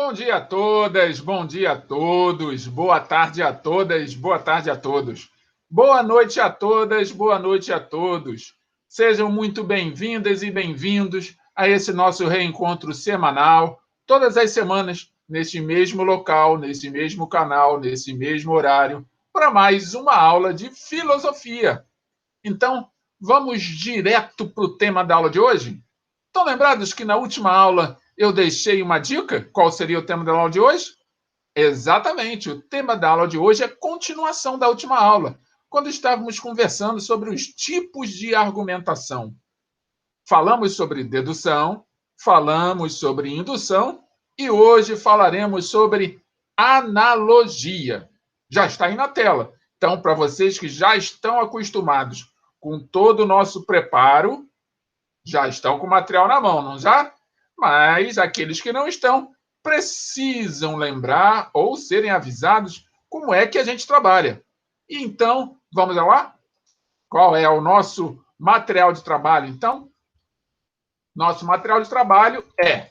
Bom dia a todas, bom dia a todos, boa tarde a todas, boa tarde a todos. Boa noite a todas, boa noite a todos. Sejam muito bem-vindas e bem-vindos a esse nosso reencontro semanal, todas as semanas, neste mesmo local, nesse mesmo canal, nesse mesmo horário, para mais uma aula de filosofia. Então, vamos direto para o tema da aula de hoje? Estão lembrados que na última aula eu deixei uma dica? Qual seria o tema da aula de hoje? Exatamente, o tema da aula de hoje é continuação da última aula, quando estávamos conversando sobre os tipos de argumentação. Falamos sobre dedução, falamos sobre indução e hoje falaremos sobre analogia. Já está aí na tela. Então, para vocês que já estão acostumados com todo o nosso preparo, já estão com o material na mão, não já? Mas aqueles que não estão precisam lembrar ou serem avisados como é que a gente trabalha. Então, vamos lá? Qual é o nosso material de trabalho, então? Nosso material de trabalho é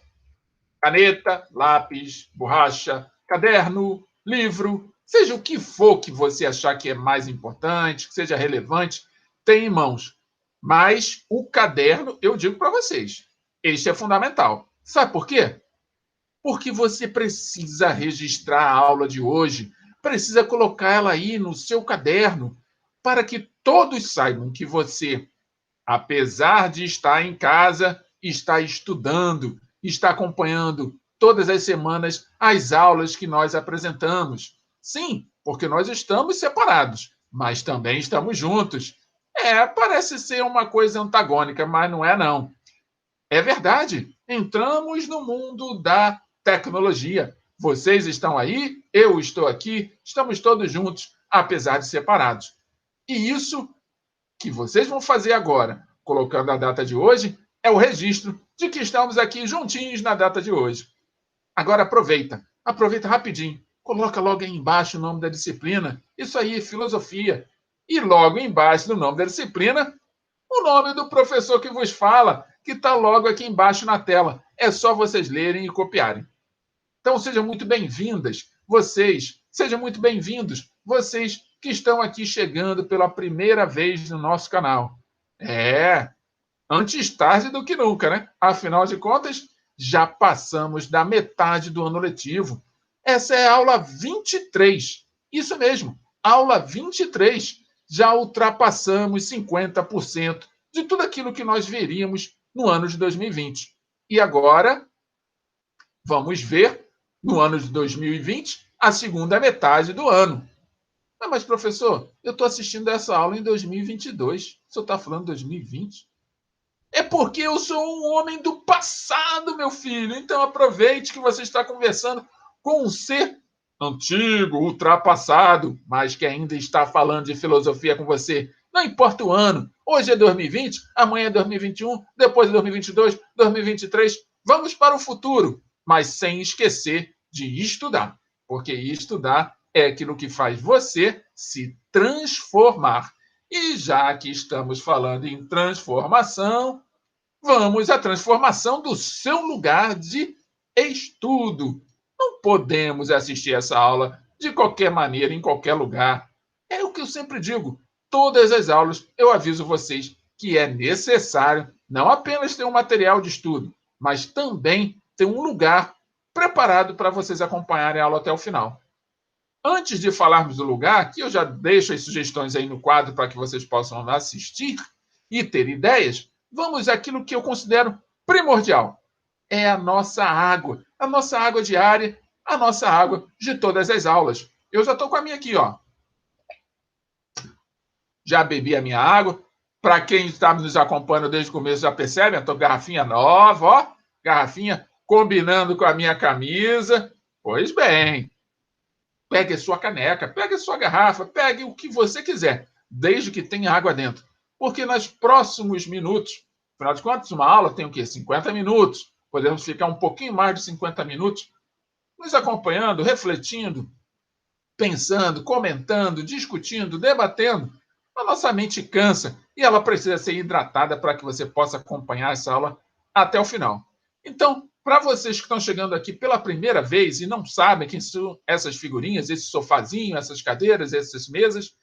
caneta, lápis, borracha, caderno, livro, seja o que for que você achar que é mais importante, que seja relevante, tem em mãos. Mas o caderno, eu digo para vocês, este é fundamental. Sabe por quê? Porque você precisa registrar a aula de hoje, precisa colocar ela aí no seu caderno, para que todos saibam que você, apesar de estar em casa, está estudando, está acompanhando todas as semanas as aulas que nós apresentamos. Sim, porque nós estamos separados, mas também estamos juntos. Parece ser uma coisa antagônica, mas não é não. É verdade, entramos no mundo da tecnologia. Vocês estão aí, eu estou aqui, estamos todos juntos, apesar de separados. E isso que vocês vão fazer agora, colocando a data de hoje, é o registro de que estamos aqui juntinhos na data de hoje. Agora aproveita rapidinho, coloca logo aí embaixo o nome da disciplina. Isso aí, filosofia. E logo embaixo do nome da disciplina, o nome do professor que vos fala, que está logo aqui embaixo na tela. É só vocês lerem e copiarem. Então, sejam muito bem-vindas, vocês, sejam muito bem-vindos, vocês que estão aqui chegando pela primeira vez no nosso canal. Antes tarde do que nunca, né? Afinal de contas, já passamos da metade do ano letivo. Essa é a aula 23. Isso mesmo, aula 23. Já ultrapassamos 50% de tudo aquilo que nós veríamos no ano de 2020. E agora, vamos ver, no ano de 2020, a segunda metade do ano. Mas professor, eu estou assistindo essa aula em 2022. O senhor está falando 2020? É porque eu sou um homem do passado, meu filho. Então aproveite que você está conversando com um ser antigo, ultrapassado, mas que ainda está falando de filosofia com você. Não importa o ano. Hoje é 2020, amanhã é 2021, depois é 2022, 2023. Vamos para o futuro, mas sem esquecer de estudar, porque estudar é aquilo que faz você se transformar. E já que estamos falando em transformação, vamos à transformação do seu lugar de estudo. Não podemos assistir essa aula de qualquer maneira, em qualquer lugar. É o que eu sempre digo. Todas as aulas eu aviso vocês que é necessário não apenas ter um material de estudo, mas também ter um lugar preparado para vocês acompanharem a aula até o final. Antes de falarmos do lugar, que eu já deixo as sugestões aí no quadro para que vocês possam assistir e ter ideias, vamos àquilo que eu considero primordial. É a nossa água diária, a nossa água de todas as aulas. Eu já estou com a minha aqui, ó. Já bebi a minha água. Para quem está nos acompanhando desde o começo já percebe, eu estou garrafinha nova, ó. Garrafinha combinando com a minha camisa. Pois bem, pegue a sua caneca, pegue a sua garrafa, pegue o que você quiser, desde que tenha água dentro. Porque nos próximos minutos, afinal de contas, uma aula tem o quê? 50 minutos. Podemos ficar um pouquinho mais de 50 minutos nos acompanhando, refletindo, pensando, comentando, discutindo, debatendo. A nossa mente cansa e ela precisa ser hidratada para que você possa acompanhar essa aula até o final. Então, Para vocês que estão chegando aqui pela primeira vez e não sabem quem são essas figurinhas, esse sofazinho, essas cadeiras, essas mesas,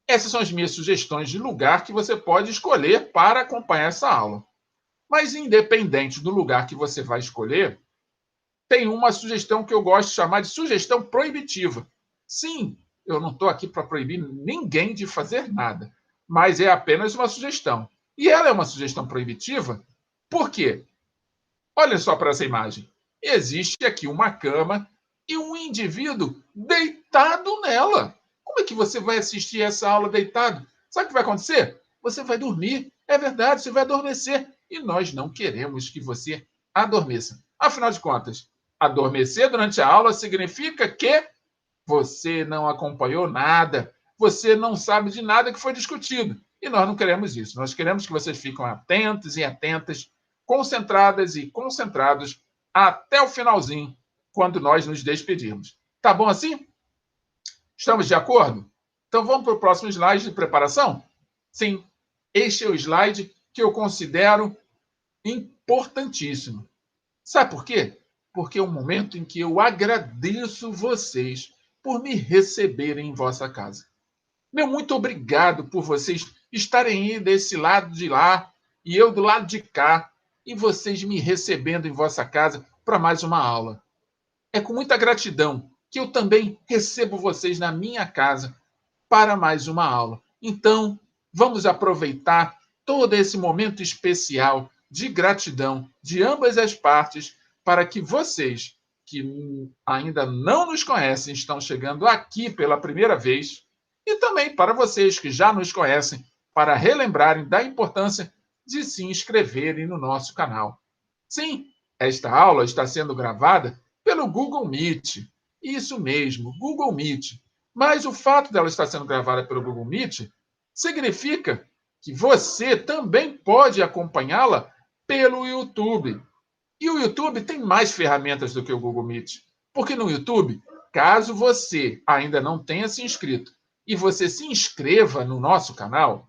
essas são as minhas sugestões de lugar que você pode escolher para acompanhar essa aula. Mas, independente do lugar que você vai escolher, tem uma sugestão que eu gosto de chamar de sugestão proibitiva. Sim, eu não estou aqui para proibir ninguém de fazer nada, mas é apenas uma sugestão. E ela é uma sugestão proibitiva, por quê? Olha só para essa imagem. Existe aqui uma cama e um indivíduo deitado nela. Como é que você vai assistir essa aula deitado? Sabe o que vai acontecer? Você vai dormir. É verdade, você vai adormecer. E nós não queremos que você adormeça. Afinal de contas, adormecer durante a aula significa que você não acompanhou nada, você não sabe de nada que foi discutido. E nós não queremos isso. Nós queremos que vocês fiquem atentos e atentas, concentradas e concentrados até o finalzinho, quando nós nos despedirmos. Tá bom assim? Estamos de acordo? Então vamos para o próximo slide de preparação? Sim, este é o slide que eu considero importantíssimo. Sabe por quê? Porque é um momento em que eu agradeço vocês por me receberem em vossa casa. Meu muito obrigado por vocês estarem aí desse lado de lá e eu do lado de cá e vocês me recebendo em vossa casa para mais uma aula. É com muita gratidão que eu também recebo vocês na minha casa para mais uma aula. Então, vamos aproveitar todo esse momento especial de gratidão de ambas as partes para que vocês que ainda não nos conhecem, estão chegando aqui pela primeira vez, e também para vocês que já nos conhecem, para relembrarem da importância de se inscreverem no nosso canal. Sim, esta aula está sendo gravada pelo Google Meet. Isso mesmo, Google Meet. Mas o fato dela estar sendo gravada pelo Google Meet significa que você também pode acompanhá-la pelo YouTube. E o YouTube tem mais ferramentas do que o Google Meet. Porque no YouTube, caso você ainda não tenha se inscrito e você se inscreva no nosso canal,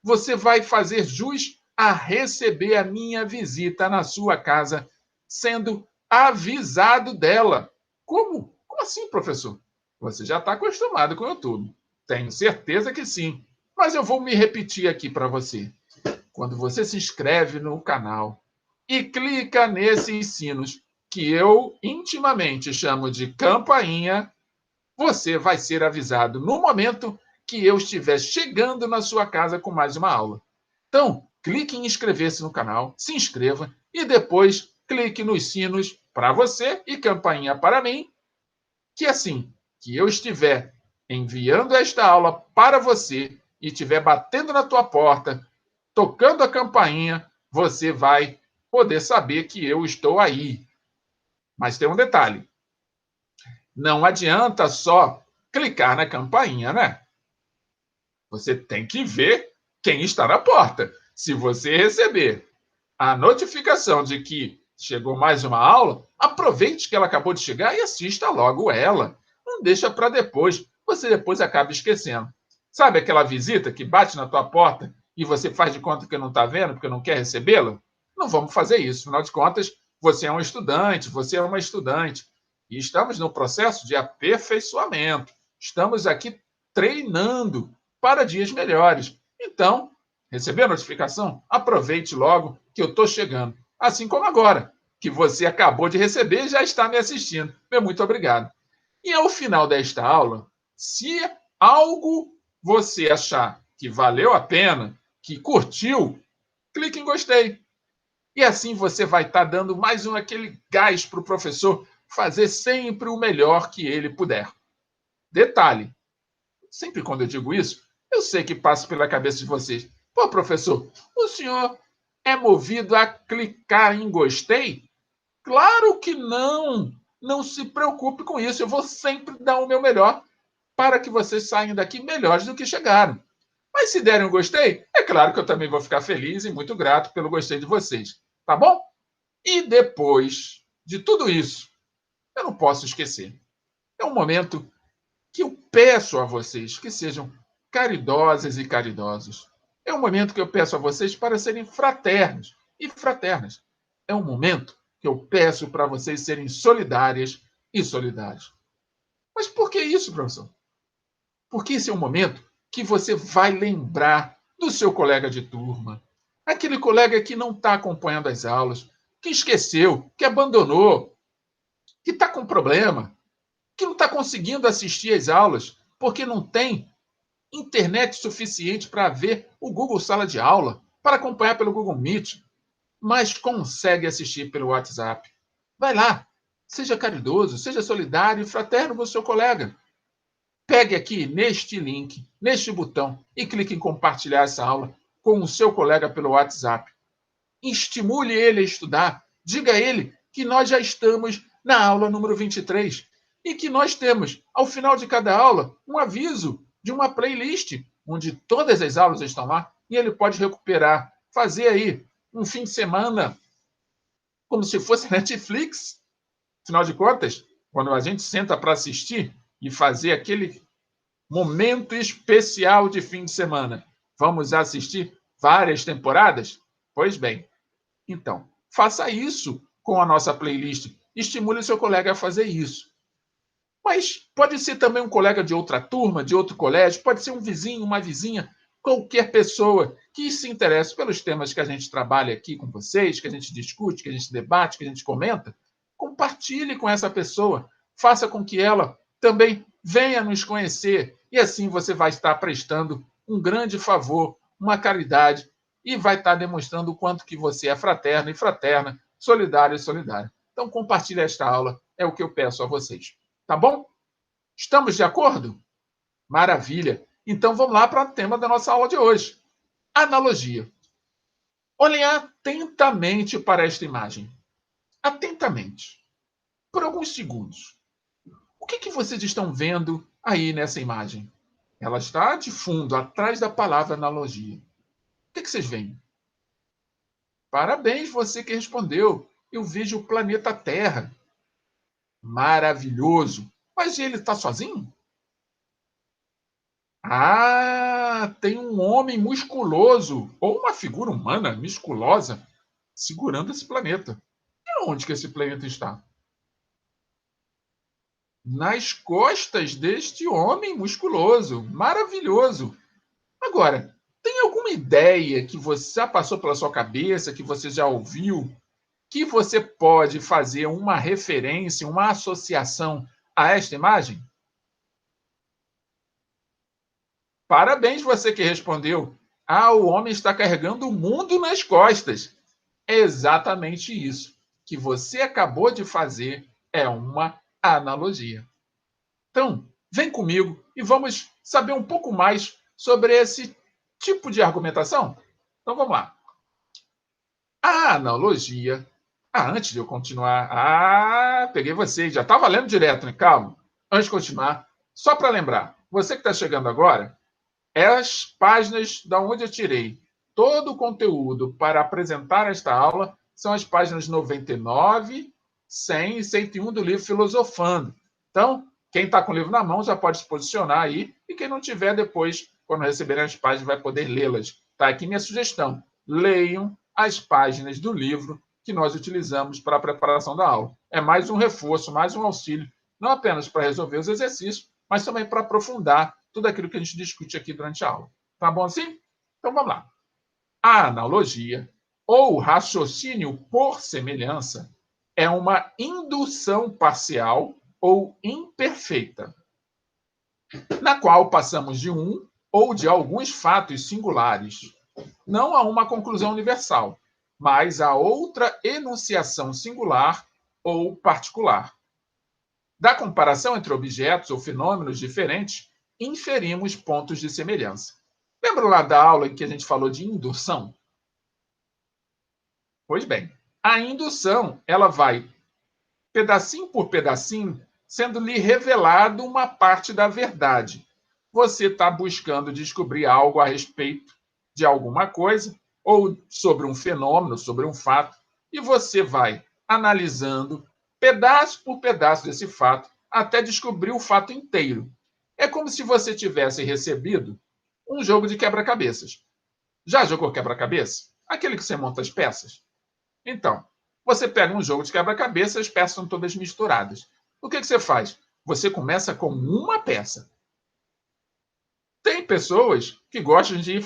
você vai fazer jus a receber a minha visita na sua casa, sendo avisado dela. Como? Como assim, professor? Você já está acostumado com o YouTube. Tenho certeza que sim. Mas eu vou me repetir aqui para você. Quando você se inscreve no canal e clica nesses sinos, que eu intimamente chamo de campainha, você vai ser avisado no momento que eu estiver chegando na sua casa com mais uma aula. Então, clique em inscrever-se no canal, se inscreva e depois clique nos sinos para você e campainha para mim, que assim que eu estiver enviando esta aula para você e estiver batendo na tua porta, tocando a campainha, você vai poder saber que eu estou aí. Mas tem um detalhe. Não adianta só clicar na campainha, né? Você tem que ver quem está na porta. Se você receber a notificação de que chegou mais uma aula, aproveite que ela acabou de chegar e assista logo ela. Não deixa para depois. Você depois acaba esquecendo. Sabe aquela visita que bate na tua porta e você faz de conta que não está vendo porque não quer recebê-la? Não vamos fazer isso. Afinal de contas, você é um estudante, você é uma estudante. E estamos no processo de aperfeiçoamento. Estamos aqui treinando para dias melhores. Então, recebeu a notificação? Aproveite logo que eu estou chegando. Assim como agora, que você acabou de receber e já está me assistindo. Meu muito obrigado. E ao final desta aula, se algo você achar que valeu a pena, que curtiu, clique em gostei. E assim você vai estar dando mais aquele gás para o professor fazer sempre o melhor que ele puder. Detalhe, sempre quando eu digo isso, eu sei que passa pela cabeça de vocês. Pô, professor, o senhor é movido a clicar em gostei? Claro que não! Não se preocupe com isso. Eu vou sempre dar o meu melhor para que vocês saiam daqui melhores do que chegaram. Mas se derem um gostei, é claro que eu também vou ficar feliz e muito grato pelo gostei de vocês. Tá bom? E depois de tudo isso, eu não posso esquecer. É um momento que eu peço a vocês que sejam caridosas e caridosos. É um momento que eu peço a vocês para serem fraternos e fraternas. é um momento que eu peço para vocês serem solidárias e solidários. Mas por que isso, professor? Porque esse é um momento que você vai lembrar do seu colega de turma, aquele colega que não está acompanhando as aulas, que esqueceu, que abandonou, que está com problema, que não está conseguindo assistir às aulas porque não tem internet suficiente para ver o Google Sala de Aula, para acompanhar pelo Google Meet, mas consegue assistir pelo WhatsApp. Vai lá, seja caridoso, seja solidário e fraterno com o seu colega. Pegue aqui neste link, neste botão, e clique em compartilhar essa aula com o seu colega pelo WhatsApp. Estimule ele a estudar. Diga a ele que nós já estamos na aula número 23 e que nós temos, ao final de cada aula, um aviso de uma playlist onde todas as aulas estão lá e ele pode recuperar, fazer aí um fim de semana como se fosse Netflix. Afinal de contas, quando a gente senta para assistir e fazer aquele momento especial de fim de semana, vamos assistir várias temporadas? Pois bem, então, faça isso com a nossa playlist. Estimule seu colega a fazer isso. Mas pode ser também um colega de outra turma, de outro colégio, pode ser um vizinho, uma vizinha, qualquer pessoa que se interesse pelos temas que a gente trabalha aqui com vocês, que a gente discute, que a gente debate, que a gente comenta. Compartilhe com essa pessoa. Faça com que ela também venha nos conhecer. E assim você vai estar prestando um grande favor, uma caridade, e vai estar demonstrando o quanto que você é fraterno e fraterna, solidário e solidária. Então, compartilhe esta aula, é o que eu peço a vocês. Tá bom? Estamos de acordo? Maravilha! Então, vamos lá para o tema da nossa aula de hoje. Analogia. Olhem atentamente para esta imagem. Atentamente. Por alguns segundos. O que vocês estão vendo aí nessa imagem? Ela está de fundo, atrás da palavra analogia. O que vocês veem? Parabéns, você que respondeu. Eu vejo o planeta Terra. Maravilhoso. Mas ele está sozinho? Ah, tem um homem musculoso, ou uma figura humana musculosa, segurando esse planeta. E onde que esse planeta está? Nas costas deste homem musculoso. Maravilhoso. Agora, tem alguma ideia que você já passou pela sua cabeça, que você já ouviu, que você pode fazer uma referência, uma associação a esta imagem? Parabéns, você que respondeu. Ah, o homem está carregando o mundo nas costas. É exatamente isso que você acabou de fazer, é uma analogia. Então, vem comigo e vamos saber um pouco mais sobre esse tipo de argumentação. Então, vamos lá. A analogia. Ah, antes de eu continuar. Ah, peguei vocês. Já estava lendo direto, né? Calma. Antes de continuar, só para lembrar, você que está chegando agora, as páginas da onde eu tirei todo o conteúdo para apresentar esta aula são as páginas 99, 100 e 101 do livro Filosofando. Então, quem está com o livro na mão já pode se posicionar aí, e quem não tiver, depois, quando receberem as páginas, vai poder lê-las. Está aqui minha sugestão. Leiam as páginas do livro que nós utilizamos para a preparação da aula. É mais um reforço, mais um auxílio, não apenas para resolver os exercícios, mas também para aprofundar tudo aquilo que a gente discute aqui durante a aula. Tá bom assim? Então vamos lá. A analogia, ou raciocínio por semelhança, é uma indução parcial ou imperfeita, na qual passamos de um ou de alguns fatos singulares, não a uma conclusão universal, mas a outra enunciação singular ou particular. Da comparação entre objetos ou fenômenos diferentes, inferimos pontos de semelhança. Lembra lá da aula em que a gente falou de indução? Pois bem, a indução, ela vai, pedacinho por pedacinho, sendo-lhe revelado uma parte da verdade. Você está buscando descobrir algo a respeito de alguma coisa, ou sobre um fenômeno, sobre um fato, e você vai analisando pedaço por pedaço desse fato, até descobrir o fato inteiro. É como se você tivesse recebido um jogo de quebra-cabeças. Já jogou quebra-cabeça? Aquele que você monta as peças? Então, Você pega um jogo de quebra-cabeça, as peças estão todas misturadas. O que você faz? Você começa com uma peça. Tem pessoas que gostam de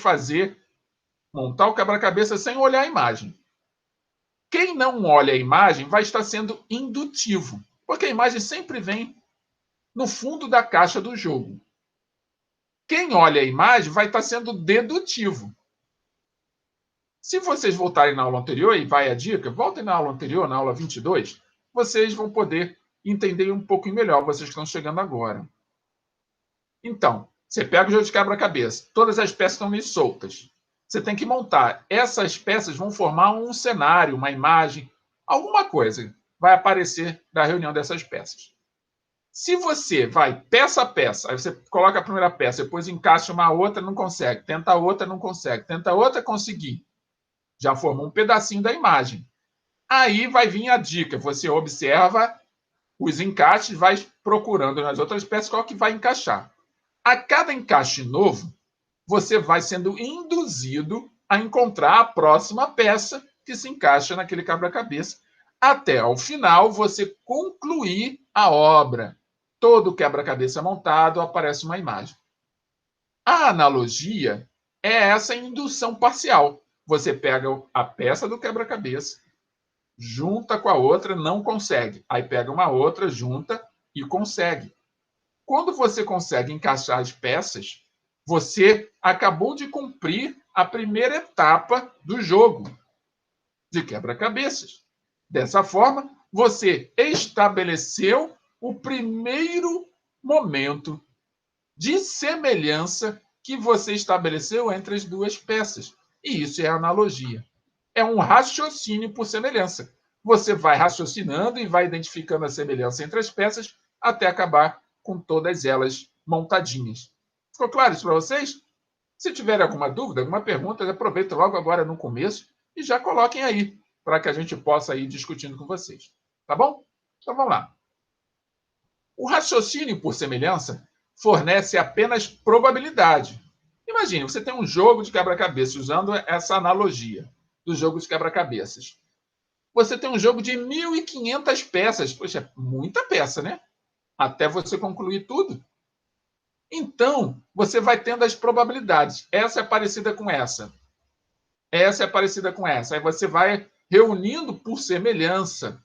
montar o quebra-cabeça sem olhar a imagem. Quem não olha a imagem vai estar sendo indutivo, porque a imagem sempre vem no fundo da caixa do jogo. Quem olha a imagem vai estar sendo dedutivo. Se vocês voltarem na aula anterior, e vai a dica, voltem na aula anterior, na aula 22, vocês vão poder entender um pouco melhor, vocês que estão chegando agora. Então, você pega o jogo de quebra-cabeça, todas as peças estão ali soltas. Você tem que montar. Essas peças vão formar um cenário, uma imagem, alguma coisa vai aparecer da reunião dessas peças. Se você vai peça a peça, aí você coloca a primeira peça, depois encaixa uma outra, não consegue, tenta a outra, não consegue, tenta a outra, conseguir. Já formou um pedacinho da imagem. Aí vai vir a dica, você observa os encaixes, vai procurando nas outras peças qual que vai encaixar. A cada encaixe novo, você vai sendo induzido a encontrar a próxima peça que se encaixa naquele quebra-cabeça, até ao final você concluir a obra. Todo quebra-cabeça montado aparece uma imagem. A analogia é essa indução parcial. Você pega a peça do quebra-cabeça, junta com a outra, não consegue. Aí pega uma outra, junta e consegue. Quando você consegue encaixar as peças, você acabou de cumprir a primeira etapa do jogo de quebra-cabeças. Dessa forma, você estabeleceu o primeiro momento de semelhança que você estabeleceu entre as duas peças. E isso é analogia. É um raciocínio por semelhança. Você vai raciocinando e vai identificando a semelhança entre as peças até acabar com todas elas montadinhas. Ficou claro isso para vocês? Se tiver alguma dúvida, alguma pergunta, aproveita logo agora no começo e já coloquem aí, para que a gente possa ir discutindo com vocês. Tá bom? Então vamos lá. O raciocínio por semelhança fornece apenas probabilidade. Imagine, você tem um jogo de quebra-cabeças, usando essa analogia do jogo de quebra-cabeças. Você tem um jogo de 1.500 peças. Poxa, é muita peça, né? Até você concluir tudo. Então, você vai tendo as probabilidades. Essa é parecida com essa. Essa é parecida com essa. Aí você vai reunindo por semelhança,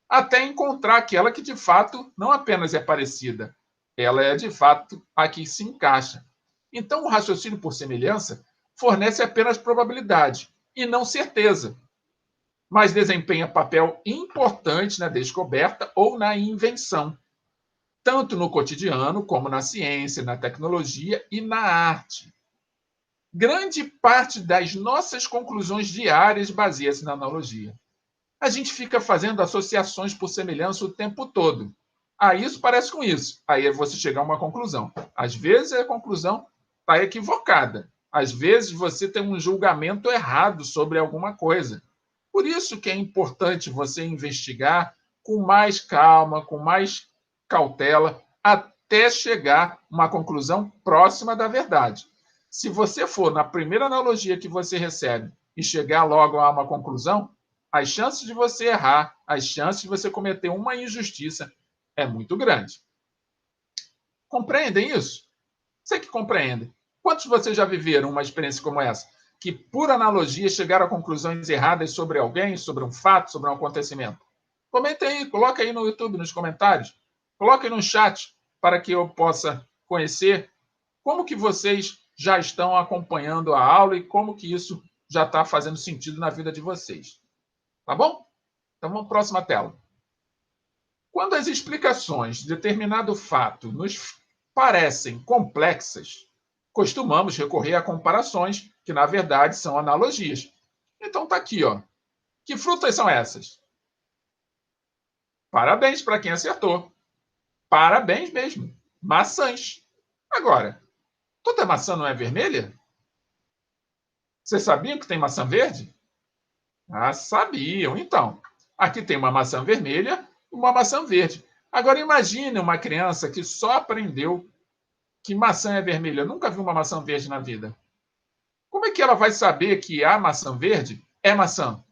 até encontrar aquela que de fato não apenas é parecida, ela é de fato a que se encaixa. Então, o raciocínio por semelhança fornece apenas probabilidade e não certeza, mas desempenha papel importante na descoberta ou na invenção, tanto no cotidiano como na ciência, na tecnologia e na arte. Grande parte das nossas conclusões diárias baseia-se na analogia. A gente fica fazendo associações por semelhança o tempo todo. Ah, isso parece com isso. Aí você chega a uma conclusão. Às vezes a conclusão está equivocada. Às vezes você tem um julgamento errado sobre alguma coisa. Por isso que é importante você investigar com mais calma, com mais cautela, até chegar a uma conclusão próxima da verdade. Se você for na primeira analogia que você recebe e chegar logo a uma conclusão, as chances de você errar, as chances de você cometer uma injustiça é muito grande. Compreendem isso? Sei que compreendem. Quantos de vocês já viveram uma experiência como essa? Que, por analogia, chegaram a conclusões erradas sobre alguém, sobre um fato, sobre um acontecimento? Comentem aí, coloca aí no YouTube, nos comentários. Coloca aí no chat para que eu possa conhecer como que vocês já estão acompanhando a aula e como que isso já está fazendo sentido na vida de vocês. Tá bom? Então vamos para a próxima tela. Quando as explicações de determinado fato nos parecem complexas, costumamos recorrer a comparações que, na verdade, são analogias. Então tá aqui, ó. Que frutas são essas? Parabéns para quem acertou. Parabéns mesmo. Maçãs. Agora, toda maçã não é vermelha? Vocês sabiam que tem maçã verde? Ah, sabiam. Então, aqui tem uma maçã vermelha e uma maçã verde. Agora imagine uma criança que só aprendeu que maçã é vermelha, nunca viu uma maçã verde na vida. Como é que ela vai saber que a maçã verde é maçã?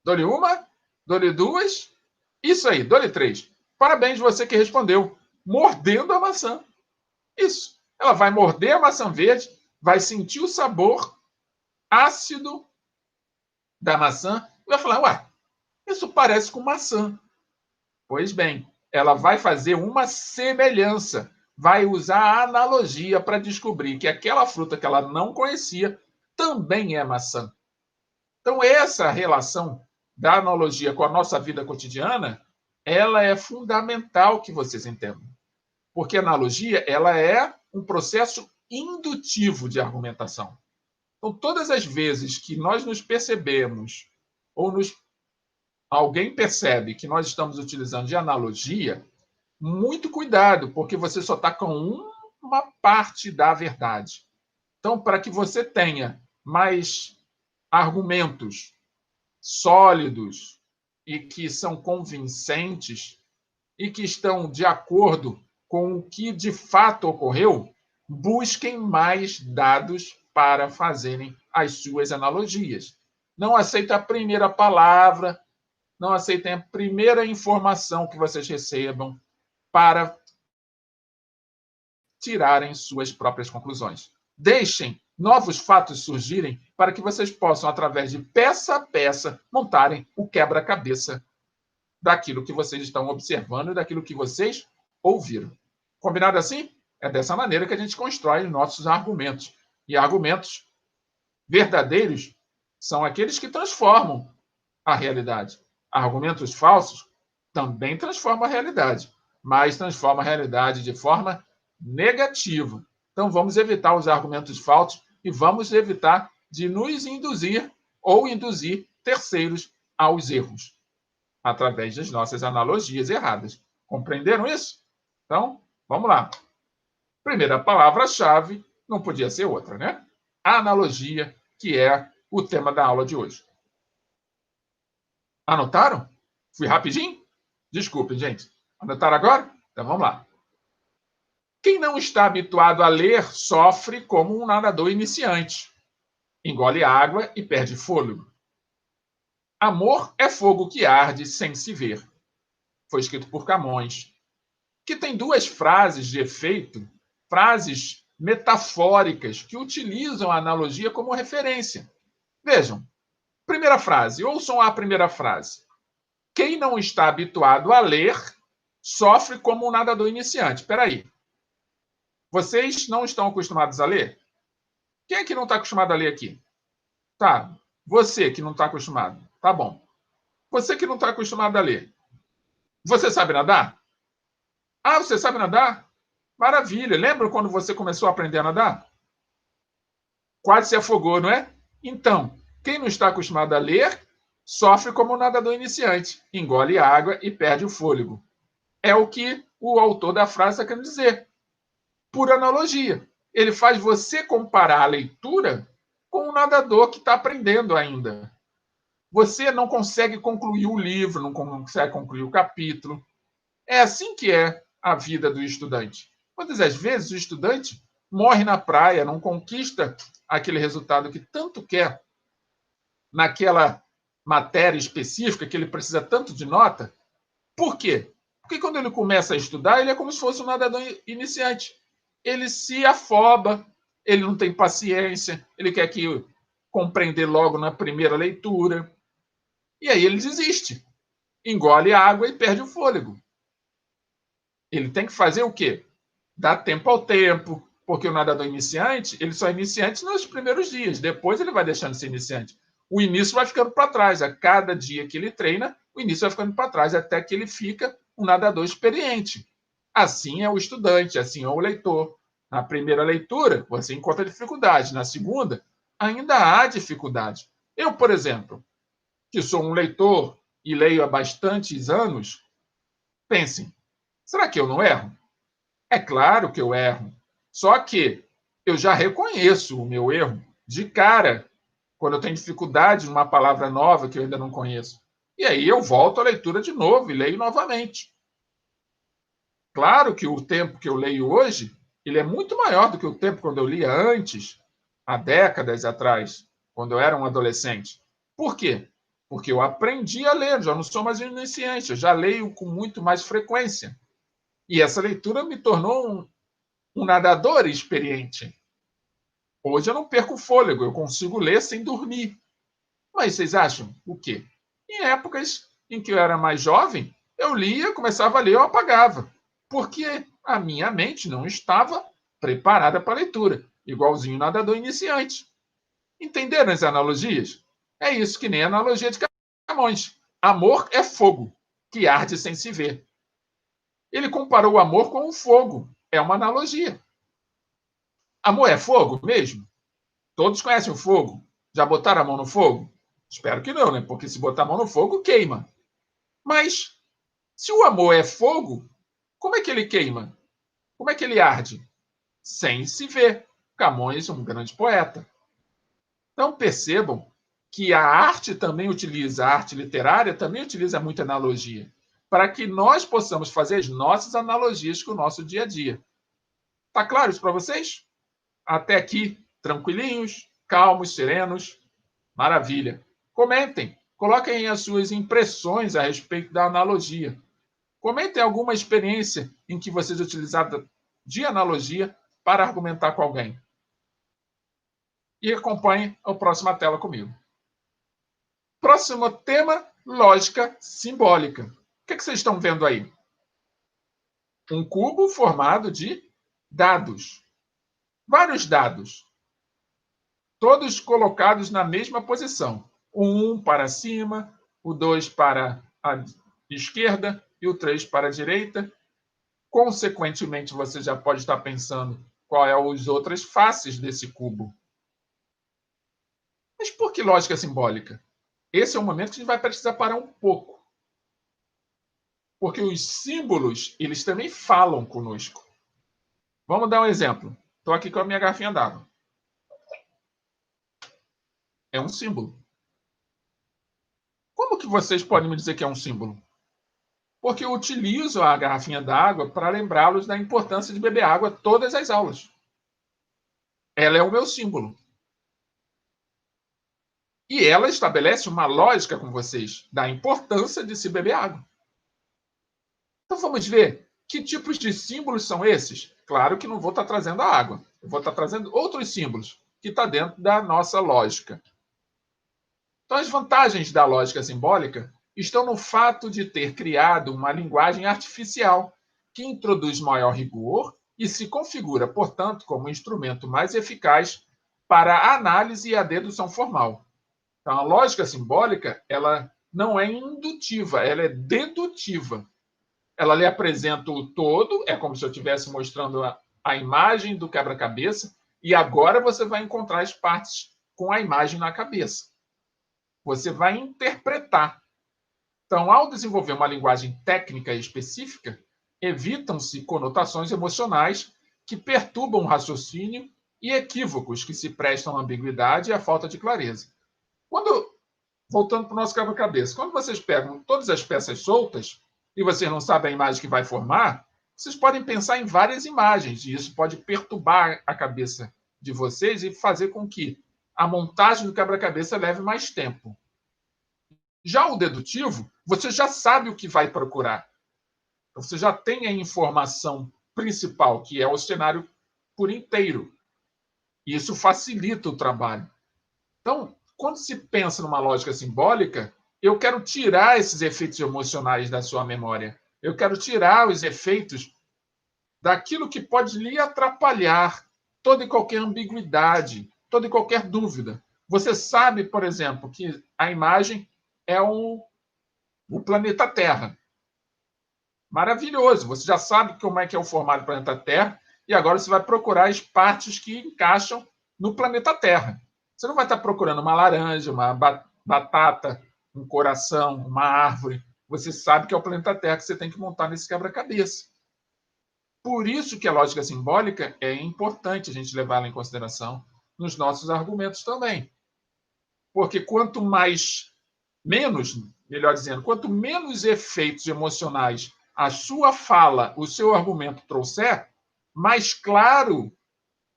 Dou-lhe uma, dou-lhe duas, isso aí, dou-lhe três. Parabéns, você que respondeu. Mordendo a maçã. Isso. Ela vai morder a maçã verde, vai sentir o sabor ácido da maçã e vai falar, ué, isso parece com maçã. Pois bem, ela vai fazer uma semelhança, vai usar a analogia para descobrir que aquela fruta que ela não conhecia também é maçã. Então, essa relação da analogia com a nossa vida cotidiana, ela é fundamental que vocês entendam. Porque a analogia, ela é um processo indutivo de argumentação. Então, todas as vezes que nós nos percebemos ou alguém percebe que nós estamos utilizando de analogia, muito cuidado, porque você só está com uma parte da verdade. Então, para que você tenha mais argumentos sólidos e que são convincentes e que estão de acordo com o que de fato ocorreu, busquem mais dados para fazerem as suas analogias. Não aceitem a primeira palavra, não aceitem a primeira informação que vocês recebam para tirarem suas próprias conclusões. Deixem novos fatos surgirem para que vocês possam, através de peça a peça, montarem o quebra-cabeça daquilo que vocês estão observando e daquilo que vocês ouviram. Combinado assim? É dessa maneira que a gente constrói nossos argumentos. E argumentos verdadeiros são aqueles que transformam a realidade. Argumentos falsos também transformam a realidade, mas transformam a realidade de forma negativa. Então, vamos evitar os argumentos falsos e vamos evitar de nos induzir ou induzir terceiros aos erros, através das nossas analogias erradas. Compreenderam isso? Então, vamos lá. Primeira palavra-chave não podia ser outra, né? A analogia, que é o tema da aula de hoje. Anotaram? Fui rapidinho? Desculpem, gente. Anotaram agora? Então vamos lá. Quem não está habituado a ler sofre como um nadador iniciante. Engole água e perde fôlego. Amor é fogo que arde sem se ver. Foi escrito por Camões. Que tem duas frases de efeito, frases metafóricas que utilizam a analogia como referência. Vejam, primeira frase, ouçam a primeira frase. Quem não está habituado a ler sofre como um nadador iniciante. Espera aí. Vocês não estão acostumados a ler? Quem é que não está acostumado a ler aqui? Tá. Você que não está acostumado. Tá bom. Você que não está acostumado a ler. Você sabe nadar? Ah, você sabe nadar? Maravilha. Lembra quando você começou a aprender a nadar? Quase se afogou, não é? Então, quem não está acostumado a ler sofre como um nadador iniciante. Engole água e perde o fôlego. É o que o autor da frase está querendo dizer. Por analogia. Ele faz você comparar a leitura com um nadador que está aprendendo ainda. Você não consegue concluir o livro, não consegue concluir o capítulo. É assim que é a vida do estudante. Muitas das vezes o estudante morre na praia, não conquista aquele resultado que tanto quer naquela matéria específica que ele precisa tanto de nota. Por quê? Porque quando ele começa a estudar, ele é como se fosse um nadador iniciante. Ele se afoba, ele não tem paciência, ele quer compreender logo na primeira leitura. E aí ele desiste. Engole a água e perde o fôlego. Ele tem que fazer o quê? Dar tempo ao tempo, porque o nadador iniciante, ele só é iniciante nos primeiros dias, depois ele vai deixando de ser iniciante. O início vai ficando para trás, a cada dia que ele treina, o início vai ficando para trás, até que ele fica um nadador experiente. Assim é o estudante, assim é o leitor. Na primeira leitura, você encontra dificuldade, na segunda, ainda há dificuldade. Eu, por exemplo, que sou um leitor e leio há bastantes anos, pensem, será que eu não erro? É claro que eu erro. Só que eu já reconheço o meu erro de cara, quando eu tenho dificuldade numa palavra nova que eu ainda não conheço. E aí eu volto à leitura de novo e leio novamente. Claro que o tempo que eu leio hoje, ele é muito maior do que o tempo quando eu lia antes, há décadas atrás, quando eu era um adolescente. Por quê? porque eu aprendi a ler, já não sou mais um iniciante, eu já leio com muito mais frequência. E essa leitura me tornou um nadador experiente. Hoje eu não perco fôlego, eu consigo ler sem dormir. Mas vocês acham o quê? Em épocas em que eu era mais jovem, eu lia, começava a ler, eu apagava. Porque a minha mente não estava preparada para a leitura, igualzinho nadador iniciante. Entenderam as analogias? É isso que nem a analogia de Camões. Amor é fogo, que arde sem se ver. Ele comparou o amor com o fogo. É uma analogia. Amor é fogo mesmo? Todos conhecem o fogo? Já botaram a mão no fogo? Espero que não, né? Porque se botar a mão no fogo, queima. Mas, se o amor é fogo, como é que ele queima? Como é que ele arde? Sem se ver. Camões, um grande poeta. Então, percebam que a arte também utiliza, a arte literária também utiliza muita analogia, para que nós possamos fazer as nossas analogias com o nosso dia a dia. Tá claro isso para vocês? Até aqui, tranquilinhos, calmos, serenos? Maravilha. Comentem, coloquem as suas impressões a respeito da analogia. Comentem alguma experiência em que vocês utilizaram de analogia para argumentar com alguém. E acompanhem a próxima tela comigo. Próximo tema, lógica simbólica. O que vocês estão vendo aí? Um cubo formado de dados. Vários dados. Todos colocados na mesma posição. O 1 para cima, o 2 para a esquerda e o 3 para a direita. Consequentemente, você já pode estar pensando qual é as outras faces desse cubo. Mas por que lógica simbólica? Esse é o momento que a gente vai precisar parar um pouco. Porque os símbolos, eles também falam conosco. Vamos dar um exemplo. Estou aqui com a minha garrafinha d'água. É um símbolo. Como que vocês podem me dizer que é um símbolo? Porque eu utilizo a garrafinha d'água para lembrá-los da importância de beber água todas as aulas. Ela é o meu símbolo. E ela estabelece uma lógica com vocês da importância de se beber água. Então vamos ver que tipos de símbolos são esses? Claro que não vou estar trazendo a água. Eu vou estar trazendo outros símbolos que está dentro da nossa lógica. Então as vantagens da lógica simbólica estão no fato de ter criado uma linguagem artificial que introduz maior rigor e se configura, portanto, como um instrumento mais eficaz para a análise e a dedução formal. Então, a lógica simbólica, ela não é indutiva, ela é dedutiva. Ela lhe apresenta o todo, é como se eu estivesse mostrando a imagem do quebra-cabeça, e agora você vai encontrar as partes com a imagem na cabeça. Você vai interpretar. Então, ao desenvolver uma linguagem técnica específica, evitam-se conotações emocionais que perturbam o raciocínio e equívocos que se prestam à ambiguidade e à falta de clareza. Voltando para o nosso quebra-cabeça, quando vocês pegam todas as peças soltas e vocês não sabem a imagem que vai formar, vocês podem pensar em várias imagens, e isso pode perturbar a cabeça de vocês e fazer com que a montagem do quebra-cabeça leve mais tempo. Já o dedutivo, você já sabe o que vai procurar. Você já tem a informação principal, que é o cenário por inteiro. E isso facilita o trabalho. Então, quando se pensa numa lógica simbólica, eu quero tirar esses efeitos emocionais da sua memória. Eu quero tirar os efeitos daquilo que pode lhe atrapalhar toda e qualquer ambiguidade, toda e qualquer dúvida. Você sabe, por exemplo, que a imagem é o planeta Terra. Maravilhoso. Você já sabe como é que é o formato do planeta Terra e agora você vai procurar as partes que encaixam no planeta Terra. Você não vai estar procurando uma laranja, uma batata, um coração, uma árvore. Você sabe que é o planeta Terra que você tem que montar nesse quebra-cabeça. Por isso que a lógica simbólica é importante a gente levá-la em consideração nos nossos argumentos também. Porque quanto melhor dizendo, quanto menos efeitos emocionais a sua fala, o seu argumento trouxer, mais claro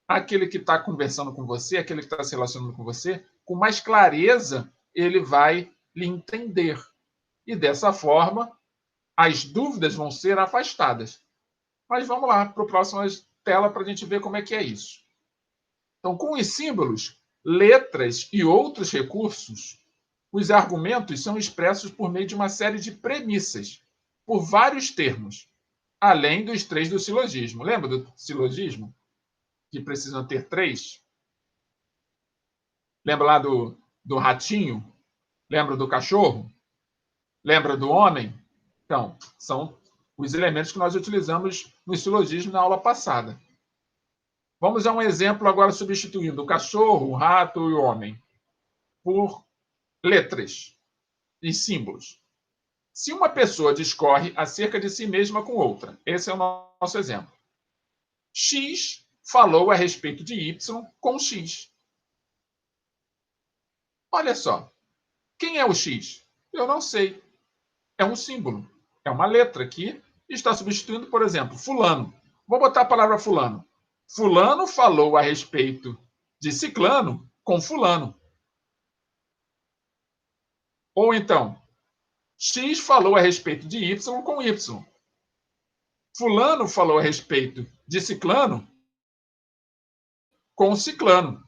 aquele que está conversando com você, aquele que está se relacionando com você, com mais clareza ele vai lhe entender. E dessa forma, as dúvidas vão ser afastadas. Mas vamos lá para a próxima tela para a gente ver como é que é isso. Então, com os símbolos, letras e outros recursos, os argumentos são expressos por meio de uma série de premissas, por vários termos, além dos três do silogismo. Lembra do silogismo? Que precisam ter três? Lembra lá do ratinho? Lembra do cachorro? Lembra do homem? Então, são os elementos que nós utilizamos no silogismo na aula passada. Vamos a um exemplo agora substituindo o cachorro, o rato e o homem por letras e símbolos. Se uma pessoa discorre acerca de si mesma com outra, esse é o nosso exemplo. X falou a respeito de Y com X. Olha só. Quem é o X? Eu não sei. É um símbolo. É uma letra que está substituindo, por exemplo, fulano. Vou botar a palavra fulano. Fulano falou a respeito de ciclano com fulano. Ou então, X falou a respeito de Y com Y. Fulano falou a respeito de ciclano com ciclano.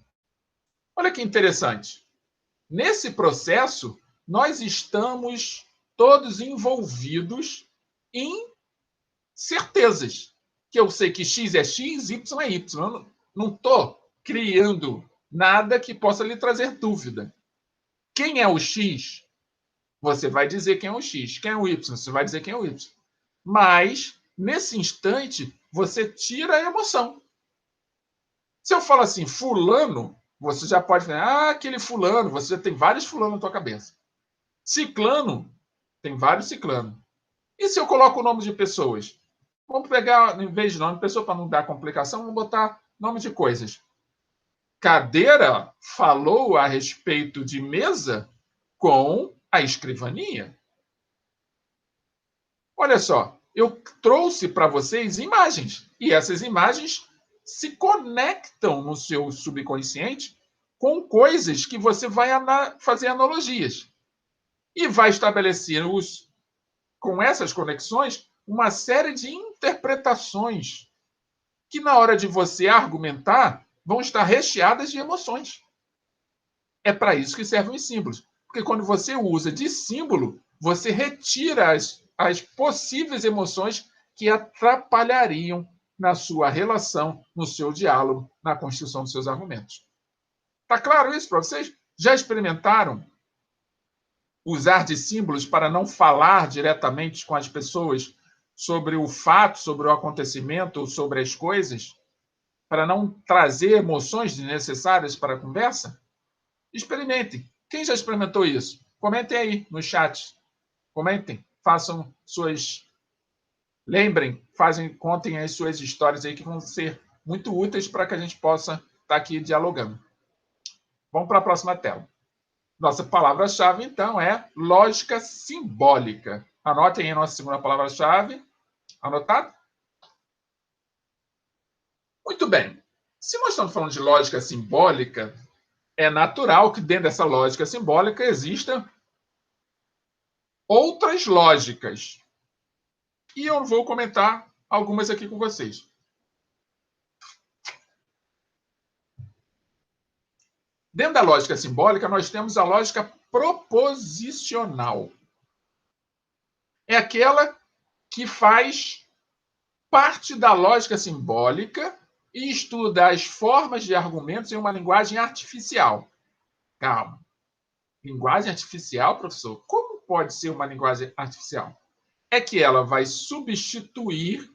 Olha que interessante. Nesse processo, nós estamos todos envolvidos em certezas. Que eu sei que X é X, Y é Y. Eu não estou criando nada que possa lhe trazer dúvida. Quem é o X? Você vai dizer quem é o X. Quem é o Y? Você vai dizer quem é o Y. Mas, nesse instante, você tira a emoção. Se eu falo assim, fulano, você já pode falar, aquele fulano, você já tem vários fulanos na tua cabeça. Ciclano, tem vários ciclano. E se eu coloco o nome de pessoas? Vamos pegar, em vez de nome de pessoa, para não dar complicação, vamos botar nome de coisas. Cadeira falou a respeito de mesa com a escrivaninha. Olha só, eu trouxe para vocês imagens. E essas imagens se conectam no seu subconsciente com coisas que você vai fazer analogias. E vai estabelecer com essas conexões uma série de interpretações que, na hora de você argumentar, vão estar recheadas de emoções. É para isso que servem os símbolos. Porque quando você usa de símbolo, você retira as possíveis emoções que atrapalhariam na sua relação, no seu diálogo, na construção dos seus argumentos. Está claro isso para vocês? Já experimentaram usar de símbolos para não falar diretamente com as pessoas sobre o fato, sobre o acontecimento, sobre as coisas, para não trazer emoções desnecessárias para a conversa? Experimentem. Quem já experimentou isso? Comentem aí no chat. Comentem, façam suas... Lembrem, contem as suas histórias aí que vão ser muito úteis para que a gente possa estar aqui dialogando. Vamos para a próxima tela. Nossa palavra-chave, então, é lógica simbólica. Anotem aí a nossa segunda palavra-chave. Anotado? Muito bem. Se nós estamos falando de lógica simbólica, é natural que dentro dessa lógica simbólica existam outras lógicas. E eu vou comentar algumas aqui com vocês. Dentro da lógica simbólica, nós temos a lógica proposicional. É aquela que faz parte da lógica simbólica e estuda as formas de argumentos em uma linguagem artificial. Calma. Linguagem artificial, professor? Como pode ser uma linguagem artificial? É que ela vai substituir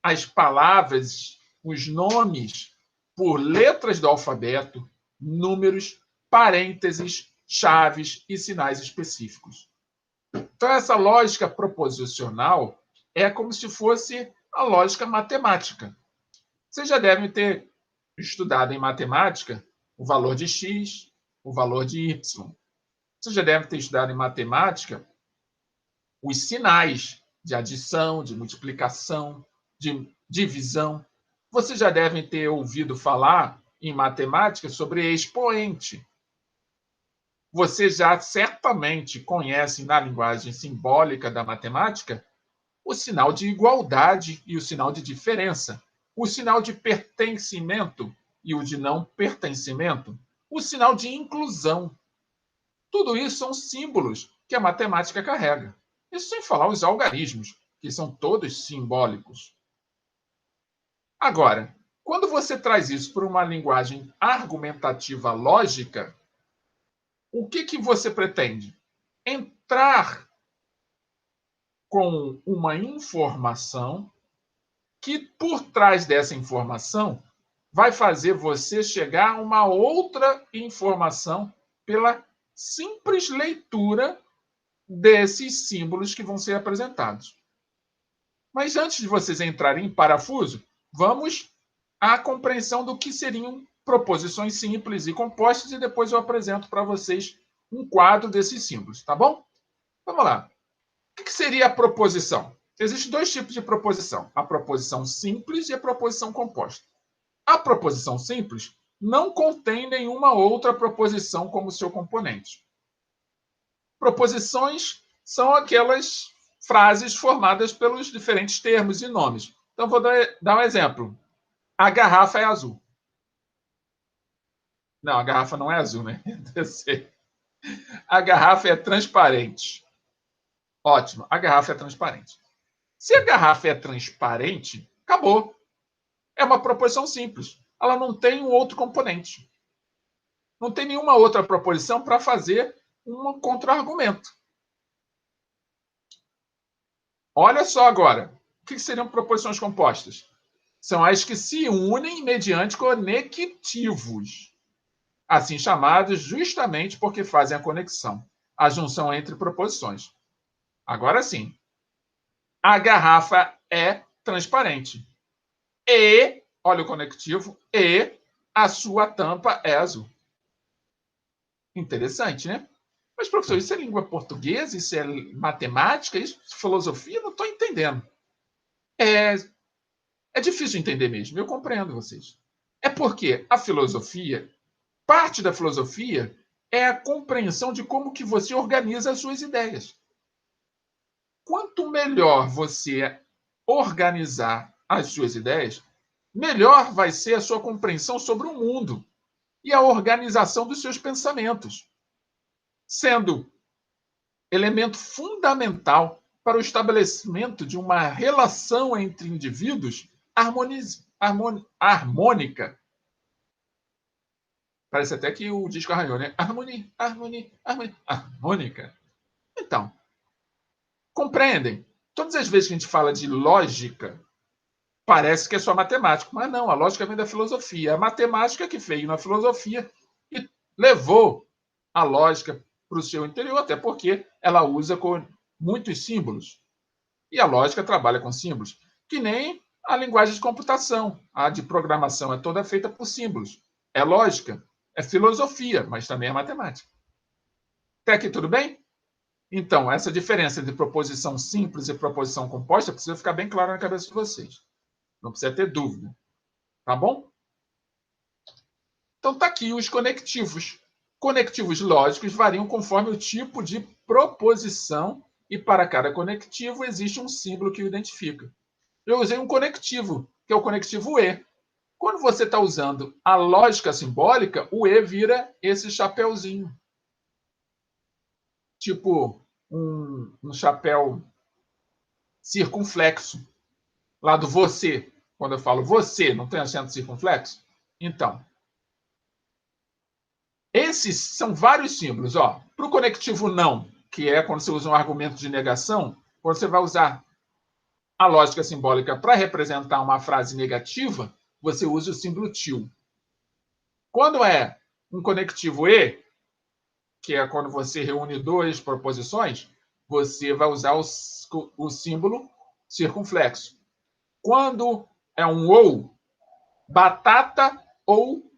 as palavras, os nomes, por letras do alfabeto, números, parênteses, chaves e sinais específicos. Então, essa lógica proposicional é como se fosse a lógica matemática. Vocês já devem ter estudado em matemática o valor de x, o valor de y. Vocês já devem ter estudado em matemática os sinais de adição, de multiplicação, de divisão. Vocês já devem ter ouvido falar em matemática sobre expoente. você já certamente conhece na linguagem simbólica da matemática o sinal de igualdade e o sinal de diferença, o sinal de pertencimento e o de não pertencimento, o sinal de inclusão. Tudo isso são símbolos que a matemática carrega. Isso sem falar os algarismos, que são todos simbólicos. Agora, quando você traz isso para uma linguagem argumentativa lógica, o que você pretende? Entrar com uma informação que, por trás dessa informação, vai fazer você chegar a uma outra informação pela simples leitura desses símbolos que vão ser apresentados. Mas antes de vocês entrarem em parafuso, vamos à compreensão do que seriam proposições simples e compostas e depois eu apresento para vocês um quadro desses símbolos, tá bom? Vamos lá. O que seria a proposição? Existem dois tipos de proposição: a proposição simples e a proposição composta. A proposição simples não contém nenhuma outra proposição como seu componente. Proposições são aquelas frases formadas pelos diferentes termos e nomes. Então, vou dar um exemplo. A garrafa é azul. Não, a garrafa não é azul, né? A garrafa é transparente. Ótimo, a garrafa é transparente. Se a garrafa é transparente, acabou. É uma proposição simples. Ela não tem um outro componente. Não tem nenhuma outra proposição para fazer um contra-argumento. Olha só agora. O que seriam proposições compostas? São as que se unem mediante conectivos, assim chamados justamente porque fazem a conexão, a junção entre proposições. Agora sim. A garrafa é transparente. E, olha o conectivo, e a sua tampa é azul. Interessante, né? Mas, professor, isso é língua portuguesa? Isso é matemática? Isso é filosofia? Não estou entendendo. É difícil entender mesmo, eu compreendo vocês. É porque a filosofia, parte da filosofia, é a compreensão de como que você organiza as suas ideias. Quanto melhor você organizar as suas ideias, melhor vai ser a sua compreensão sobre o mundo e a organização dos seus pensamentos, sendo elemento fundamental para o estabelecimento de uma relação entre indivíduos harmônica. Parece até que o disco arranhou, né? Harmônica. Então, compreendem? Todas as vezes que a gente fala de lógica, parece que é só matemática, mas não, a lógica vem da filosofia. A matemática que veio na filosofia e levou a lógica para o seu interior, até porque ela usa com muitos símbolos. E a lógica trabalha com símbolos, que nem a linguagem de computação. A de programação é toda feita por símbolos. É lógica, é filosofia, mas também é matemática. Até aqui tudo bem? Então, essa diferença entre proposição simples e proposição composta precisa ficar bem clara na cabeça de vocês. Não precisa ter dúvida. Tá bom? Então, tá aqui os conectivos. Conectivos lógicos variam conforme o tipo de proposição e para cada conectivo existe um símbolo que o identifica. Eu usei um conectivo, que é o conectivo E. Quando você está usando a lógica simbólica, o E vira esse chapéuzinho. Tipo um chapéu circunflexo. Lá do você. Quando eu falo você, não tem acento circunflexo? Então, esses são vários símbolos. Para o conectivo não, que é quando você usa um argumento de negação, quando você vai usar a lógica simbólica para representar uma frase negativa, você usa o símbolo til. Quando é um conectivo E, que é quando você reúne duas proposições, você vai usar o símbolo circunflexo. Quando é um ou, batata ou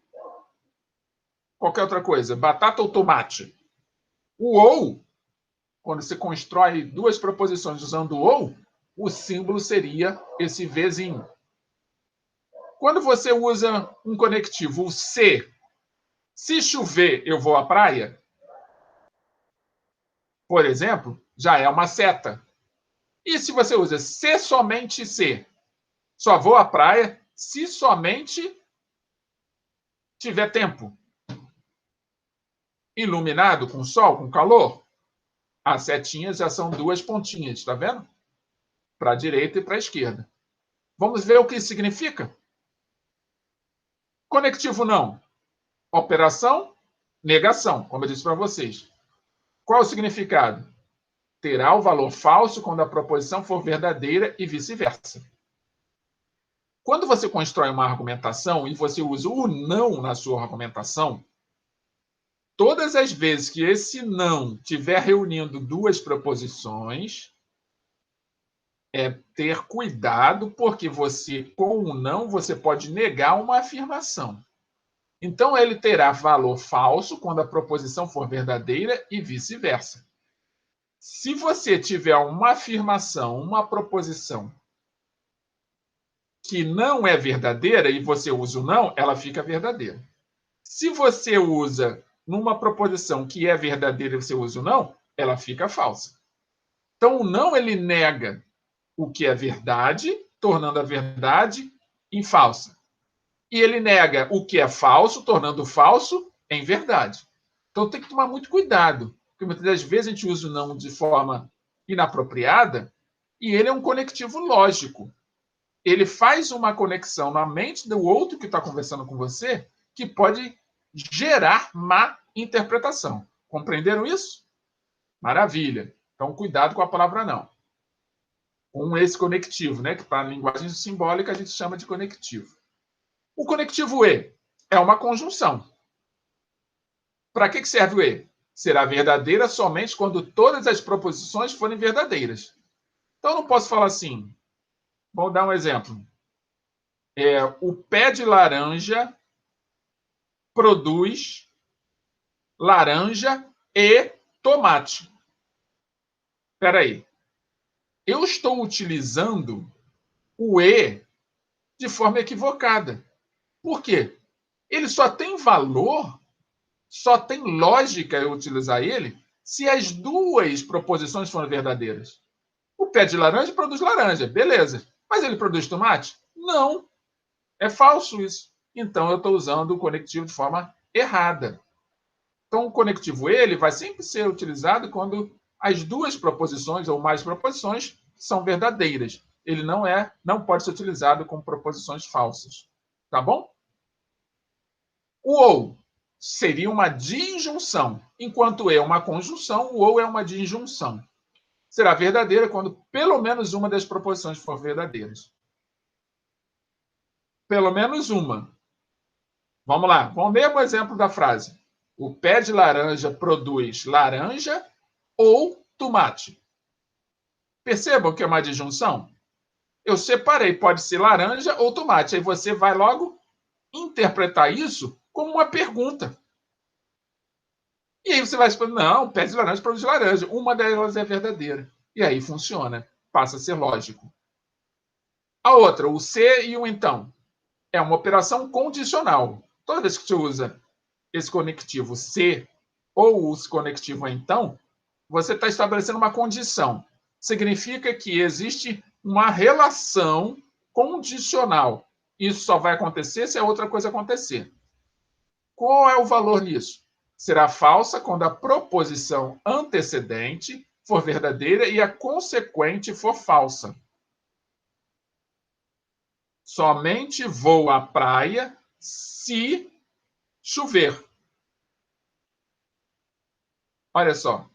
qualquer outra coisa, batata ou tomate. O ou, quando você constrói duas proposições usando o ou, o símbolo seria esse Vzinho. Quando você usa um conectivo, o se chover, eu vou à praia, por exemplo, já é uma seta. E se você usa se somente se, só vou à praia se somente tiver tempo. Iluminado, com sol, com calor, as setinhas já são duas pontinhas, está vendo? Para a direita e para a esquerda. Vamos ver o que isso significa? Conectivo não. Operação, negação, como eu disse para vocês. Qual é o significado? Terá o valor falso quando a proposição for verdadeira e vice-versa. Quando você constrói uma argumentação e você usa o não na sua argumentação, todas as vezes que esse não estiver reunindo duas proposições, é ter cuidado, porque você, com o não, você pode negar uma afirmação. Então, ele terá valor falso quando a proposição for verdadeira e vice-versa. Se você tiver uma afirmação, uma proposição que não é verdadeira e você usa o não, ela fica verdadeira. Se você usa numa proposição que é verdadeira e você usa o não, ela fica falsa. Então, o não, ele nega o que é verdade, tornando a verdade em falsa. E ele nega o que é falso, tornando o falso em verdade. Então tem que tomar muito cuidado, porque muitas das vezes a gente usa o não de forma inapropriada e ele é um conectivo lógico. Ele faz uma conexão na mente do outro que está conversando com você que pode gerar má interpretação. Compreenderam isso? Maravilha. Então, cuidado com a palavra não. Com esse conectivo, né? Que para a linguagem simbólica a gente chama de conectivo. O conectivo e é uma conjunção. Para que serve o e? Será verdadeira somente quando todas as proposições forem verdadeiras. Então, eu não posso falar assim. Vou dar um exemplo. O pé de laranja produz laranja e tomate. Espera aí. Eu estou utilizando o e de forma equivocada. Por quê? Ele só tem valor, só tem lógica eu utilizar ele se as duas proposições forem verdadeiras. O pé de laranja produz laranja, beleza. Mas ele produz tomate? Não. É falso isso. Então eu estou usando o conectivo de forma errada. Então o conectivo ele vai sempre ser utilizado quando as duas proposições ou mais proposições são verdadeiras. Ele não pode ser utilizado com proposições falsas. Tá bom? O ou seria uma disjunção, enquanto o é uma conjunção, o ou é uma disjunção. Será verdadeira quando pelo menos uma das proposições for verdadeiras. Pelo menos uma. Vamos lá, vamos ver o exemplo da frase. O pé de laranja produz laranja ou tomate. Percebam que é uma disjunção? Eu separei, pode ser laranja ou tomate. Aí você vai logo interpretar isso como uma pergunta. E aí você vai responder, não, o pé de laranja produz laranja. Uma delas é verdadeira. E aí funciona, passa a ser lógico. A outra, o se e o então. É uma operação condicional. Toda vez que você usa esse conectivo se ou o conectivo então, você está estabelecendo uma condição. Significa que existe uma relação condicional. Isso só vai acontecer se a outra coisa acontecer. Qual é o valor nisso? Será falsa quando a proposição antecedente for verdadeira e a consequente for falsa. Somente vou à praia se chover. Olha só,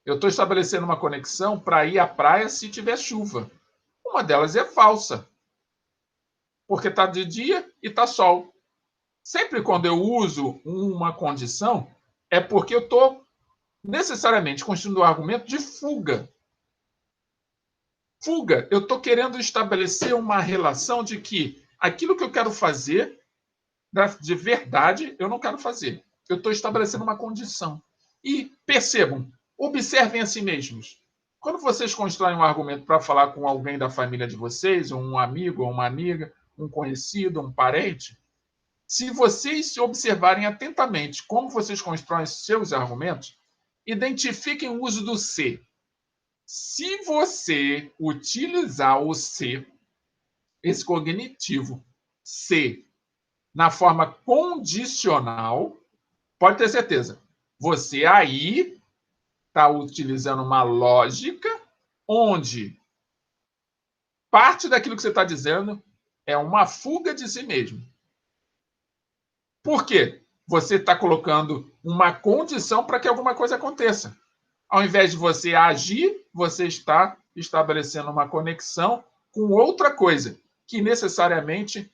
eu estou estabelecendo uma conexão para ir à praia se tiver chuva. Uma delas é falsa, porque está de dia e está sol. Sempre quando eu uso uma condição, é porque eu estou necessariamente construindo um argumento de fuga. Fuga, eu estou querendo estabelecer uma relação de que aquilo que eu quero fazer, de verdade, eu não quero fazer. Eu estou estabelecendo uma condição. E percebam, observem a si mesmos. Quando vocês constroem um argumento para falar com alguém da família de vocês, ou um amigo, ou uma amiga, um conhecido, um parente, se vocês se observarem atentamente como vocês constroem seus argumentos, Identifiquem o uso do se. Se você utilizar o se, esse cognitivo se, na forma condicional, pode ter certeza, você aí está utilizando uma lógica onde parte daquilo que você está dizendo é uma fuga de si mesmo. Por quê? Você está colocando uma condição para que alguma coisa aconteça. Ao invés de você agir, você está estabelecendo uma conexão com outra coisa, que necessariamente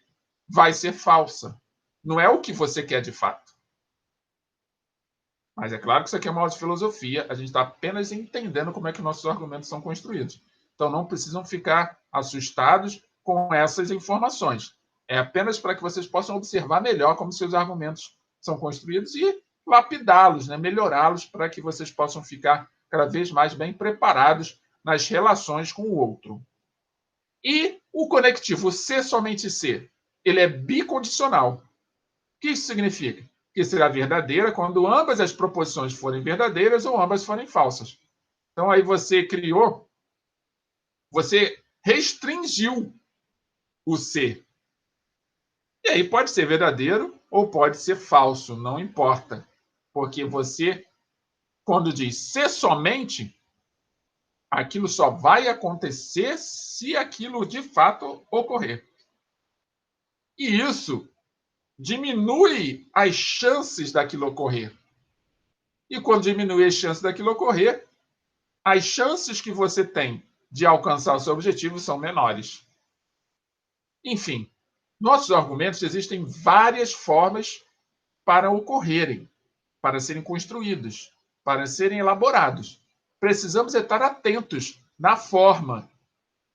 vai ser falsa. Não é o que você quer de fato. Mas é claro que isso aqui é uma aula de filosofia, a gente está apenas entendendo como é que nossos argumentos são construídos. Então não precisam ficar assustados com essas informações. É apenas para que vocês possam observar melhor como seus argumentos são construídos e lapidá-los, né? Melhorá-los para que vocês possam ficar cada vez mais bem preparados nas relações com o outro. E o conectivo ser somente ser, ele é bicondicional. O que isso significa? Que será verdadeira quando ambas as proposições forem verdadeiras ou ambas forem falsas. Então aí você criou, você restringiu o ser. E aí pode ser verdadeiro ou pode ser falso, não importa. Porque você, quando diz ser somente, aquilo só vai acontecer se aquilo de fato ocorrer. E isso diminui as chances daquilo ocorrer. E quando diminui as chances daquilo ocorrer, as chances que você tem de alcançar o seu objetivo são menores. Enfim, nossos argumentos existem várias formas para ocorrerem, para serem construídos, para serem elaborados. Precisamos estar atentos na forma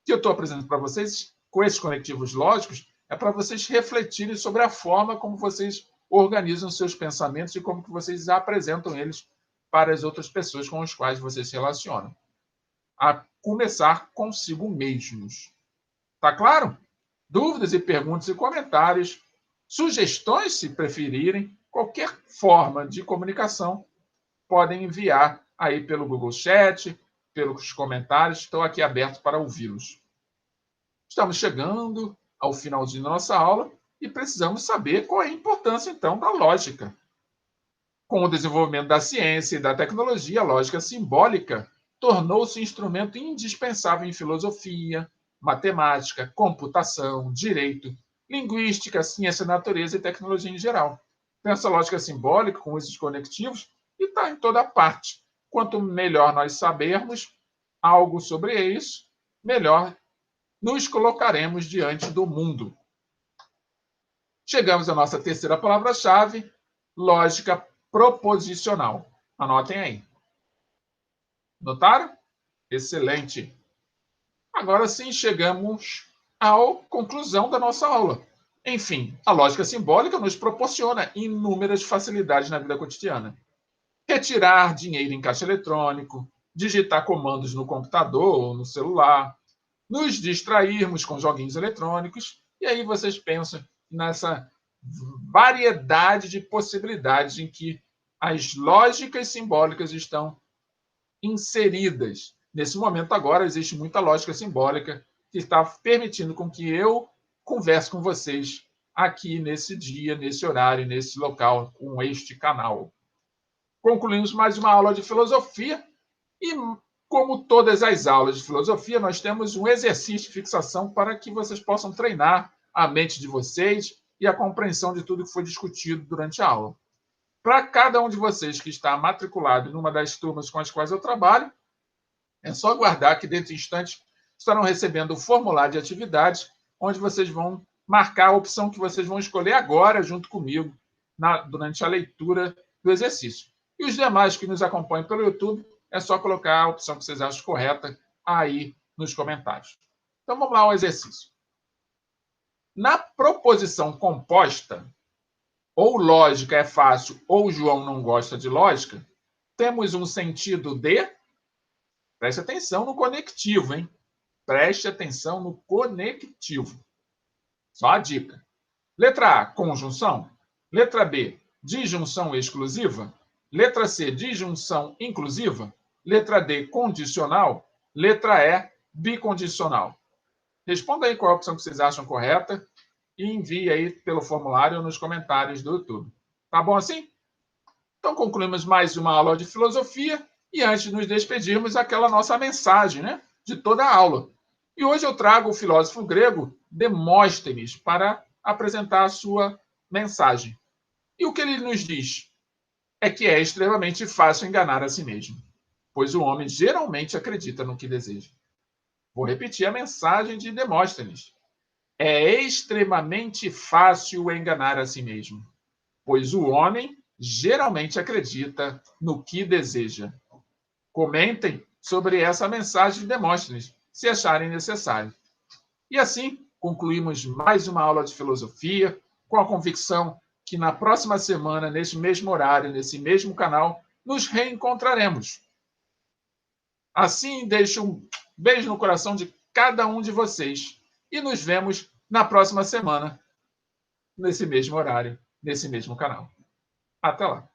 que eu estou apresentando para vocês com esses conectivos lógicos, é para vocês refletirem sobre a forma como vocês organizam seus pensamentos e como que vocês apresentam eles para as outras pessoas com as quais vocês se relacionam. A começar consigo mesmos. Tá claro? Dúvidas e perguntas e comentários, sugestões, se preferirem, qualquer forma de comunicação, podem enviar aí pelo Google Chat, pelos comentários. Estou aqui aberto para ouvi-los. Estamos chegando ao finalzinho da nossa aula e precisamos saber qual é a importância, então, da lógica. Com o desenvolvimento da ciência e da tecnologia, a lógica simbólica tornou-se instrumento indispensável em filosofia, matemática, computação, direito, linguística, ciência da natureza e tecnologia em geral. Tem essa lógica simbólica com esses conectivos e está em toda parte. Quanto melhor nós sabermos algo sobre isso, melhor nos colocaremos diante do mundo. Chegamos à nossa terceira palavra-chave, lógica proposicional. Anotem aí. Notaram? Excelente. Agora sim, chegamos à conclusão da nossa aula. Enfim, a lógica simbólica nos proporciona inúmeras facilidades na vida cotidiana. Retirar dinheiro em caixa eletrônico, digitar comandos no computador ou no celular, nos distrairmos com joguinhos eletrônicos, e aí vocês pensam nessa variedade de possibilidades em que as lógicas simbólicas estão inseridas. Nesse momento agora existe muita lógica simbólica que está permitindo com que eu converse com vocês aqui nesse dia, nesse horário, nesse local, com este canal. Concluímos mais uma aula de filosofia e, como todas as aulas de filosofia, nós temos um exercício de fixação para que vocês possam treinar a mente de vocês e a compreensão de tudo que foi discutido durante a aula. Para cada um de vocês que está matriculado numa das turmas com as quais eu trabalho, é só aguardar que dentro de instantes estarão recebendo o formulário de atividades, onde vocês vão marcar a opção que vocês vão escolher agora, junto comigo, durante a leitura do exercício. E os demais que nos acompanham pelo YouTube, é só colocar a opção que vocês acham correta aí nos comentários. Então vamos lá ao exercício. Na proposição composta, ou lógica é fácil, ou João não gosta de lógica, temos um sentido de... Preste atenção no conectivo, hein? Preste atenção no conectivo. Só a dica. Letra A, conjunção. Letra B, disjunção exclusiva. Letra C, disjunção inclusiva. Letra D, condicional. Letra E, bicondicional. Responda aí qual a opção que vocês acham correta e envie aí pelo formulário ou nos comentários do YouTube. Tá bom assim? Então concluímos mais uma aula de filosofia e antes de nos despedirmos, aquela nossa mensagem, né, de toda a aula. E hoje eu trago o filósofo grego Demóstenes para apresentar a sua mensagem. E o que ele nos diz é que é extremamente fácil enganar a si mesmo, pois o homem geralmente acredita no que deseja. Vou repetir a mensagem de Demóstenes. É extremamente fácil enganar a si mesmo, pois o homem geralmente acredita no que deseja. Comentem sobre essa mensagem de Demóstenes, se acharem necessário. E assim, concluímos mais uma aula de filosofia, com a convicção que na próxima semana, nesse mesmo horário, nesse mesmo canal, nos reencontraremos. Assim, deixo um beijo no coração de cada um de vocês e nos vemos na próxima semana, nesse mesmo horário, nesse mesmo canal. Até lá!